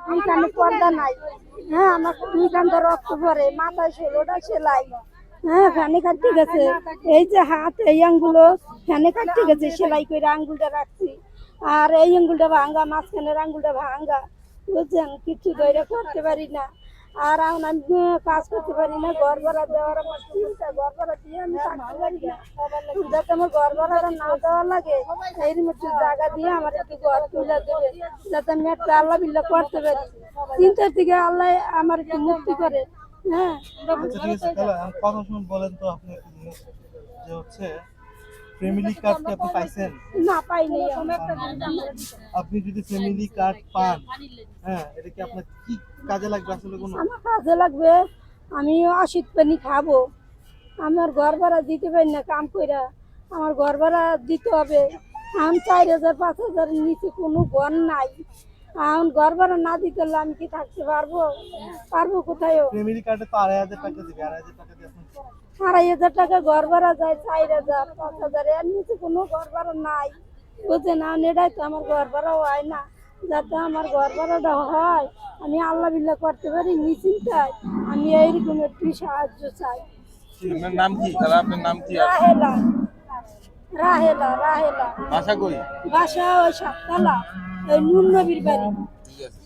দুই কানে পর্দা নাই। হ্যাঁ, আমার দুই কান্দে রক্ত পড়ে, মাথায় 16টা সেলাই। হ্যাঁ, ফ্যানে কাটতে গেছে, এই যে হাত এই আঙ্গুলো ফ্যানে কাটতে গেছে, সেলাই করে আঙ্গুলটা রাখছি। আর এই আঙ্গুলটা ভাঙ্গা, মাঝখানের আঙ্গুলটা ভাঙ্গা, বুঝছেন, কিছু ধরে করতে পারি না। আর এখন আমি কাজ করতে পারি না, ঘর ভাড়া দেওয়ার আমার চিন্তা, ঘর ভাড়া দিয়ে আমি থাকতে পারি না। যাতে আমার ঘর ভাড়াটা না দেওয়া লাগে, এর মধ্যে জায়গা দিয়ে আমার একটু ঘর তুলে দেবে, যাতে আমি একটা আল্লাহ বিল্লাহ করতে পারি। চিন্তার থেকে আল্লাহ আমার একটু মুক্তি করে। হ্যাঁ, আচ্ছা ঠিক আছে, তাহলে কথা শুনুন, বলেন তো আপনি একটা জিনিস যে হচ্ছে ফ্যামিলি কার্ড কি আপনি পাইছেন? না পাইনি। আপনি যদি ফ্যামিলি কার্ড পান, হ্যাঁ, এটা কি আপনার কি কাজে লাগবে আসলে? কোনো আমার কাজে লাগবে, আমি অশীত পানি খাবো, আমার ঘর ভাড়া দিতে পারি না কাম কইরা, আমার ঘর ভাড়া দিতে হবে। এখন 4,000 5,000 নিচে কোনো ঘর নাই। এখন ঘর ভাড়া না দিতে হলে আমি কি থাকতে পারবো? পারবো কোথায়ও? ফ্যামিলি কার্ডে তো 2,500 টাকা দিবে, 2,500 টাকা দিয়ে আপনি 2,500 টাকা ঘর ভাড়া যায়, 4,000 5,000 এর নিচে কোনো ঘর ভাড়া নাই। বুঝছে না, এটাই তো আমার ঘর ভাড়াও হয় না। যাতে আমার ঘর ভাড়াটা হয়, আমি আল্লাহ বিল্লাহ করতে পারি নিশ্চিন্তায়, আমি এইরকম একটু সাহায্য চাই। আপনার নাম কি? তাহলে আপনার নাম কি? রাহেলা, রাহেলা, রাহেলা। বাসা কই? বাসা ওই সাততলা, ওই নুন নবীর বাড়ি। ঠিক আছে।